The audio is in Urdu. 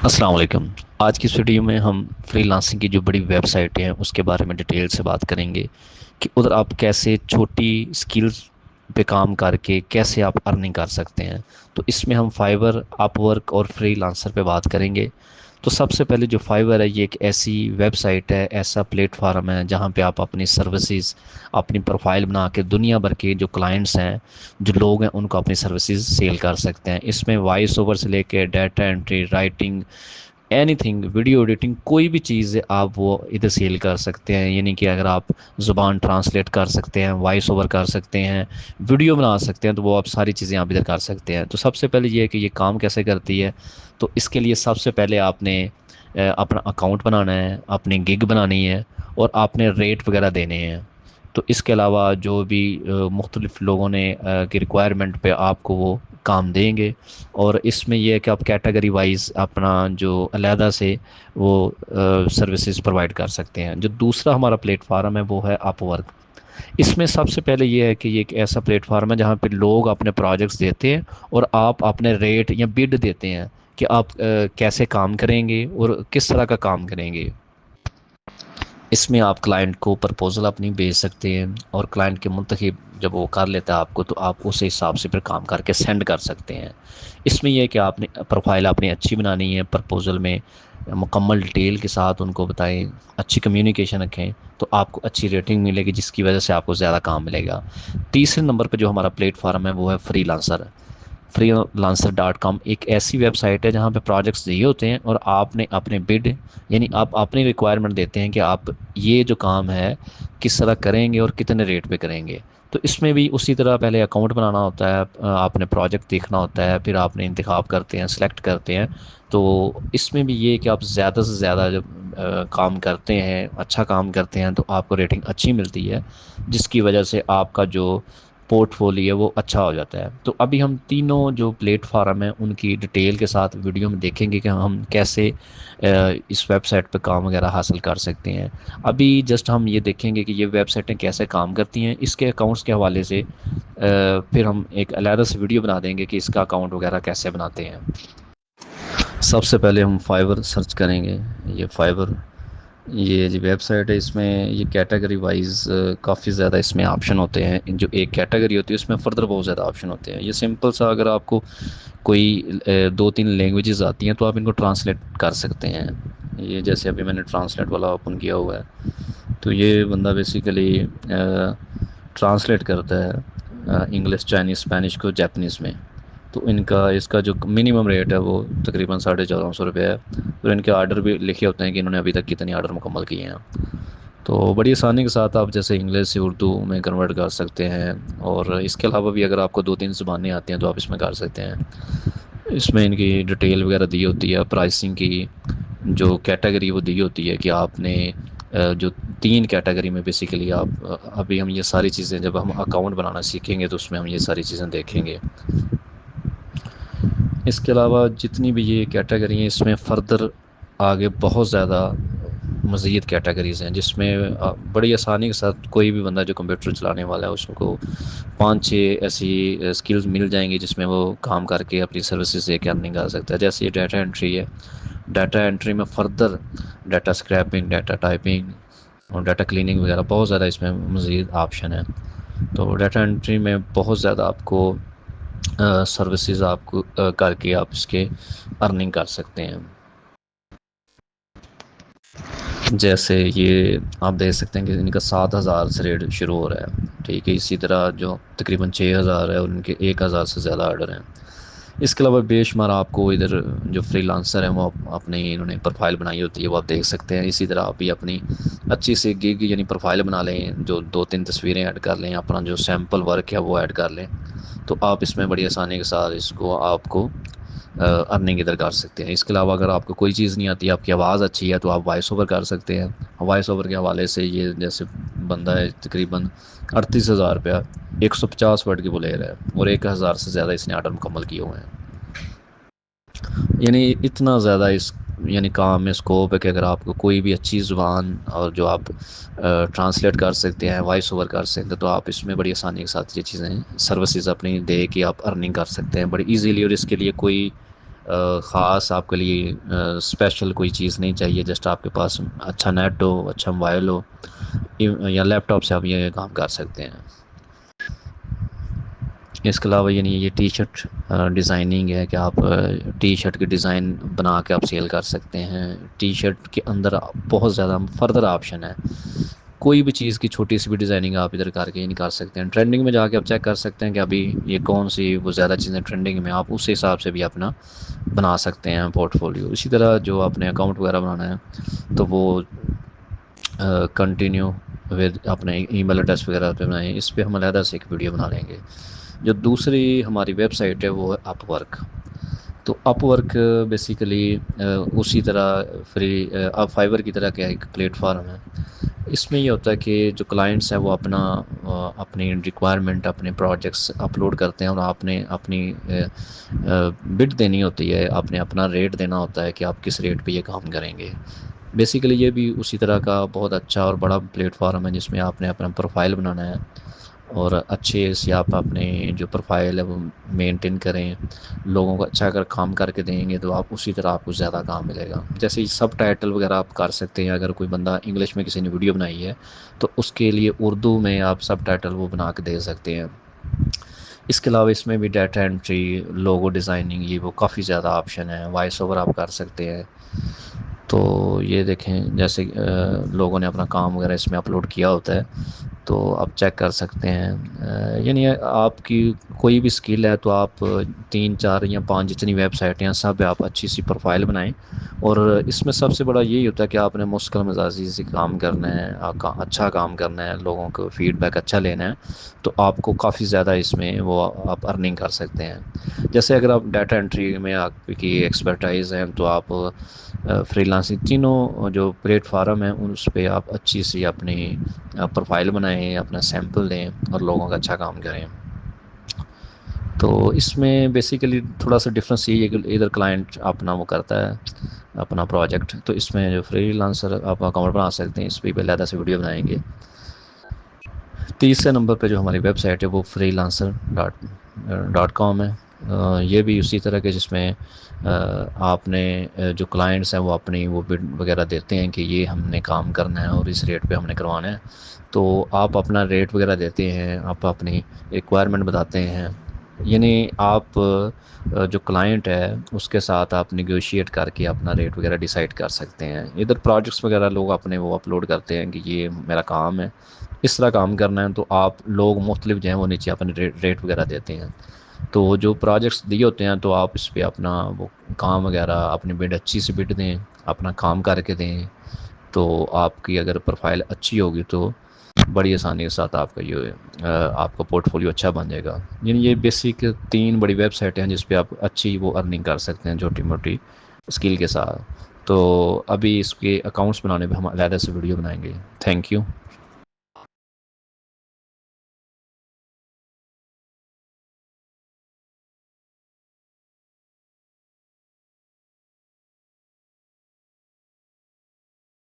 السلام علیکم۔ آج کی اس ویڈیو میں ہم فری لانسنگ کی جو بڑی ویب سائٹیں ہیں اس کے بارے میں ڈیٹیل سے بات کریں گے کہ ادھر آپ کیسے چھوٹی سکلز پہ کام کر کے کیسے آپ ارننگ کر سکتے ہیں۔ تو اس میں ہم فائور، اپ ورک اور فری لانسر پہ بات کریں گے۔ تو سب سے پہلے جو فائور ہے، یہ ایک ایسی ویب سائٹ ہے، ایسا پلیٹ فارم ہے جہاں پہ آپ اپنی سروسز، اپنی پروفائل بنا کے دنیا بھر کے جو کلائنٹس ہیں، جو لوگ ہیں، ان کو اپنی سروسز سیل کر سکتے ہیں۔ اس میں وائس اوور سے لے کے data entry, writing, any thing, video editing, کوئی بھی چیز آپ وہ ادھر سیل کر سکتے ہیں۔ یعنی کہ اگر آپ زبان ٹرانسلیٹ کر سکتے ہیں، وائس اوور کر سکتے ہیں، ویڈیو بنا سکتے ہیں، تو وہ آپ ساری چیزیں آپ ادھر کر سکتے ہیں۔ تو سب سے پہلے یہ ہے کہ یہ کام کیسے کرتی ہے۔ تو اس کے لیے سب سے پہلے آپ نے اپنا اکاؤنٹ بنانا ہے، اپنی گگ بنانی ہے، اور آپ نے ریٹ وغیرہ دینے ہیں۔ تو اس کے علاوہ جو بھی مختلف لوگوں نے کی ریکوائرمنٹ پہ آپ کو وہ کام دیں گے۔ اور اس میں یہ ہے کہ آپ کیٹیگری وائز اپنا جو علیحدہ سے وہ سروسز پرووائڈ کر سکتے ہیں۔ جو دوسرا ہمارا پلیٹ فارم ہے وہ ہے اپ ورک۔ اس میں سب سے پہلے یہ ہے کہ یہ ایک ایسا پلیٹ فارم ہے جہاں پہ لوگ اپنے پروجیکٹس دیتے ہیں اور آپ اپنے ریٹ یا بڈ دیتے ہیں کہ آپ کیسے کام کریں گے اور کس طرح کا کام کریں گے۔ اس میں آپ کلائنٹ کو پرپوزل اپنی بھیج سکتے ہیں، اور کلائنٹ کے منتخب جب وہ کر لیتا ہے آپ کو، تو آپ اس حساب سے پھر کام کر کے سینڈ کر سکتے ہیں۔ اس میں یہ ہے کہ آپ نے پروفائل اپنی اچھی بنانی ہے، پرپوزل میں مکمل ڈیٹیل کے ساتھ ان کو بتائیں، اچھی کمیونیکیشن رکھیں، تو آپ کو اچھی ریٹنگ ملے گی، جس کی وجہ سے آپ کو زیادہ کام ملے گا۔ تیسرے نمبر پہ جو ہمارا پلیٹ فارم ہے وہ ہے freelancer. Freelancer dot com ایک ایسی ویب سائٹ ہے جہاں پہ پروجیکٹس دیے ہوتے ہیں، اور آپ نے اپنے بڈ، یعنی آپ اپنی ریکوائرمنٹ دیتے ہیں کہ آپ یہ جو کام ہے کس طرح کریں گے اور کتنے ریٹ پہ کریں گے۔ تو اس میں بھی اسی طرح پہلے اکاؤنٹ بنانا ہوتا ہے، آپ نے پروجیکٹ دیکھنا ہوتا ہے، پھر آپ نے انتخاب کرتے ہیں، سلیکٹ کرتے ہیں۔ تو اس میں بھی یہ کہ آپ زیادہ سے زیادہ جب کام کرتے ہیں، اچھا کام کرتے ہیں، تو آپ کو ریٹنگ اچھی ملتی ہے، جس کی وجہ سے آپ کا جو پورٹ فولیو ہے وہ اچھا ہو جاتا ہے۔ تو ابھی ہم تینوں جو پلیٹ فارم ہیں ان کی ڈیٹیل کے ساتھ ویڈیو میں دیکھیں گے کہ ہم کیسے اس ویب سائٹ پہ کام وغیرہ حاصل کر سکتے ہیں۔ ابھی جسٹ ہم یہ دیکھیں گے کہ یہ ویب سائٹیں کیسے کام کرتی ہیں، اس کے اکاؤنٹس کے حوالے سے پھر ہم ایک علیحدہ سے ویڈیو بنا دیں گے کہ اس کا اکاؤنٹ وغیرہ کیسے بناتے ہیں۔ سب سے پہلے ہم فائور سرچ کریں گے۔ یہ فائور، یہ جو ویب سائٹ ہے، اس میں یہ کیٹیگری وائز کافی زیادہ اس میں آپشن ہوتے ہیں۔ جو ایک کیٹیگری ہوتی ہے اس میں فردر بہت زیادہ آپشن ہوتے ہیں۔ یہ سمپل سا، اگر آپ کو کوئی دو تین لینگویجز آتی ہیں تو آپ ان کو ٹرانسلیٹ کر سکتے ہیں۔ یہ جیسے ابھی میں نے ٹرانسلیٹ والا اوپن کیا ہوا ہے، تو یہ بندہ بیسیکلی ٹرانسلیٹ کرتا ہے انگلش، چائنیز، اسپینش کو جاپنیز میں۔ تو اس کا جو منیمم ریٹ ہے وہ تقریباً 1450 روپے ہے، اور ان کے آرڈر بھی لکھے ہوتے ہیں کہ انہوں نے ابھی تک کتنے آرڈر مکمل کیے ہیں۔ تو بڑی آسانی کے ساتھ آپ جیسے انگلش سے اردو میں کنورٹ کر سکتے ہیں، اور اس کے علاوہ بھی اگر آپ کو دو تین زبانیں آتی ہیں تو آپ اس میں کر سکتے ہیں۔ اس میں ان کی ڈیٹیل وغیرہ دی ہوتی ہے، پرائسنگ کی جو کیٹیگری وہ دی ہوتی ہے کہ آپ نے جو تین کیٹیگری میں بیسیکلی آپ ابھی ہم یہ ساری چیزیں جب ہم اکاؤنٹ بنانا سیکھیں گے تو اس میں ہم یہ ساری چیزیں دیکھیں گے۔ اس کے علاوہ جتنی بھی یہ کیٹیگری ہیں، اس میں فردر آگے بہت زیادہ مزید کیٹیگریز ہیں، جس میں بڑی آسانی کے ساتھ کوئی بھی بندہ جو کمپیوٹر چلانے والا ہے اس کو 5-6 ایسی اسکلز مل جائیں گی جس میں وہ کام کر کے اپنی سروسز دے کے ارننگ کر سکتا ہے۔ جیسے یہ ڈیٹا انٹری ہے، ڈیٹا انٹری میں further data scraping, data typing اور ڈیٹا کلیننگ وغیرہ بہت زیادہ اس میں مزید آپشن ہے۔ تو ڈیٹا انٹری میں بہت زیادہ آپ کو سروسز آپ کو کر کے آپ اس کے ارننگ کر سکتے ہیں۔ جیسے یہ آپ دیکھ سکتے ہیں کہ ان کا 7,000 سے ریٹ شروع ہو رہا ہے، ٹھیک ہے۔ اسی طرح جو تقریباً 6,000 ہے، اور ان کے 1,000 سے زیادہ آرڈر ہیں۔ اس کے علاوہ بے شمار آپ کو ادھر جو فری لانسر ہیں وہ اپنی انہوں نے پروفائل بنائی ہوتی ہے، وہ آپ دیکھ سکتے ہیں۔ اسی طرح آپ بھی اپنی اچھی سی گگ یعنی پروفائل بنا لیں، جو 2-3 تصویریں ایڈ کر لیں، اپنا جو سیمپل ورک ہے وہ ایڈ کر لیں، تو آپ اس میں بڑی آسانی کے ساتھ اس کو آپ کو ارننگ ادھر کر سکتے ہیں۔ اس کے علاوہ اگر آپ کو کوئی چیز نہیں آتی، آپ کی آواز اچھی ہے، تو آپ وائس اوور کر سکتے ہیں۔ وائس اوور کے حوالے سے یہ جیسے بندہ ہے تقریباً 38,000 روپیہ 150 ورڈ کی وہ لے رہا ہے، اور 1,000 سے زیادہ اس نے آرڈر مکمل کیے ہوئے ہیں۔ یعنی اتنا زیادہ اس یعنی کام میں اسکوپ ہے کہ اگر آپ کو کوئی بھی اچھی زبان اور جو آپ ٹرانسلیٹ کر سکتے ہیں، وائس اوور کر سکتے ہیں، تو آپ اس میں بڑی آسانی کے ساتھ یہ چیزیں سروسز اپنی دے کے آپ ارننگ کر سکتے ہیں بڑی ایزیلی۔ اور اس کے لیے کوئی خاص آپ کے لیے اسپیشل کوئی چیز نہیں چاہیے، جسٹ آپ کے پاس اچھا نیٹ ہو، اچھا موبائل ہو، یا لیپ ٹاپ سے آپ یہ کام کر سکتے ہیں۔ اس کے علاوہ یعنی یہ ٹی شرٹ ڈیزائننگ ہے کہ آپ ٹی شرٹ کی ڈیزائن بنا کے آپ سیل کر سکتے ہیں۔ ٹی شرٹ کے اندر بہت زیادہ فردر آپشن ہے، کوئی بھی چیز کی چھوٹی سی بھی ڈیزائننگ آپ ادھر کر کے نہیں کر سکتے ہیں۔ ٹرینڈنگ میں جا کے آپ چیک کر سکتے ہیں کہ ابھی یہ کون سی وہ زیادہ چیزیں ٹرینڈنگ میں، آپ اس حساب سے بھی اپنا بنا سکتے ہیں پورٹ فولیو۔ اسی طرح جو آپ نے اکاؤنٹ وغیرہ بنانا ہے تو وہ کنٹینیو ود اپنے ای میل ایڈریس وغیرہ پہ بنائیں، اس پہ ہم علیحدہ سے ایک ویڈیو بنا لیں گے۔ جو دوسری ہماری ویب سائٹ ہے وہ ہے اپ ورک۔ تو اپ ورک بیسیکلی اسی طرح فری اب فائبر کی طرح کیا ایک پلیٹ فارم ہے۔ اس میں یہ ہوتا ہے کہ جو کلائنٹس ہیں وہ اپنی ریکوائرمنٹ، اپنے پروجیکٹس اپلوڈ کرتے ہیں، اور آپ نے اپنی بڈ دینی ہوتی ہے، آپ نے اپنا ریٹ دینا ہوتا ہے کہ آپ کس ریٹ پہ یہ کام کریں گے۔ بیسیکلی یہ بھی اسی طرح کا بہت اچھا اور بڑا پلیٹ فارم ہے جس میں آپ نے اپنا پروفائل بنانا ہے، اور اچھے سے آپ اپنے جو پروفائل ہے وہ مینٹین کریں، لوگوں کو اچھا اگر کام کر کے دیں گے تو آپ اسی طرح آپ کو زیادہ کام ملے گا۔ جیسے سب ٹائٹل وغیرہ آپ کر سکتے ہیں، اگر کوئی بندہ انگلش میں کسی نے ویڈیو بنائی ہے تو اس کے لیے اردو میں آپ سب ٹائٹل وہ بنا کے دے سکتے ہیں۔ اس کے علاوہ اس میں بھی ڈیٹا انٹری، لوگو ڈیزائننگ، یہ وہ کافی زیادہ آپشن ہے، وائس اوور آپ کر سکتے ہیں۔ تو یہ دیکھیں جیسے لوگوں نے اپنا کام وغیرہ اس میں اپلوڈ کیا ہوتا ہے تو آپ چیک کر سکتے ہیں۔ یعنی آپ کی کوئی بھی اسکل ہے تو آپ 3 4 یا 5 جتنی ویب سائٹیں ہیں سب پہ آپ اچھی سی پروفائل بنائیں، اور اس میں سب سے بڑا یہی ہوتا ہے کہ آپ نے مشکل مزاجی سے کام کرنا ہے، آپ کا اچھا کام کرنا ہے، لوگوں کو فیڈ بیک اچھا لینا ہے، تو آپ کو کافی زیادہ اس میں وہ آپ ارننگ کر سکتے ہیں۔ جیسے اگر آپ ڈیٹا انٹری میں آپ کی ایکسپرٹائز ہیں تو آپ فری لانسنگ تینوں جو پلیٹ فارم ہیں اس پہ آپ اچھی سی اپنی پروفائل بنائیں، اپنا سیمپل دیں اور لوگوں کا اچھا کام کریں۔ تو اس میں بیسیکلی تھوڑا سا ڈفرینس یہی ہے کہ ادھر کلائنٹ اپنا وہ کرتا ہے اپنا پروجیکٹ، تو اس میں جو فری لانسر آپ اکاؤنٹ بنا سکتے ہیں، اس پہ علیحدہ سے ویڈیو بنائیں گے۔ تیسرے نمبر پہ جو ہماری ویب سائٹ ہے وہ فری لانسر ڈاٹ کام ہے۔ یہ بھی اسی طرح کے جس میں آپ نے جو کلائنٹس ہیں وہ اپنی وہ بڈ وغیرہ دیتے ہیں کہ یہ ہم نے کام کرنا ہے اور اس ریٹ پہ ہم نے کروانا ہے، تو آپ اپنا ریٹ وغیرہ دیتے ہیں، آپ اپنی ریکوائرمنٹ بتاتے ہیں، یعنی آپ جو کلائنٹ ہے اس کے ساتھ آپ نیگوشیٹ کر کے اپنا ریٹ وغیرہ ڈیسائیڈ کر سکتے ہیں۔ ادھر پروجیکٹس وغیرہ لوگ اپنے وہ اپلوڈ کرتے ہیں کہ یہ میرا کام ہے، اس طرح کام کرنا ہے، تو آپ لوگ مختلف جو ہیں وہ نیچے اپنے ریٹ وغیرہ دیتے ہیں۔ تو جو پروجیکٹس دیے ہوتے ہیں تو آپ اس پہ اپنا وہ کام وغیرہ اپنی بڈ اچھی سی بڈ دیں، اپنا کام کر کے دیں، تو آپ کی اگر پروفائل اچھی ہوگی تو بڑی آسانی کے ساتھ آپ کا یہ آپ کا پورٹ فولیو اچھا بن جائے گا۔ یعنی یہ بیسک 3 بڑی ویب سائٹیں ہیں جس پہ آپ اچھی وہ ارننگ کر سکتے ہیں چھوٹی موٹی اسکل کے ساتھ۔ تو ابھی اس کے اکاؤنٹس بنانے پہ ہم علیحدہ سے ویڈیو بنائیں گے۔ Thank you.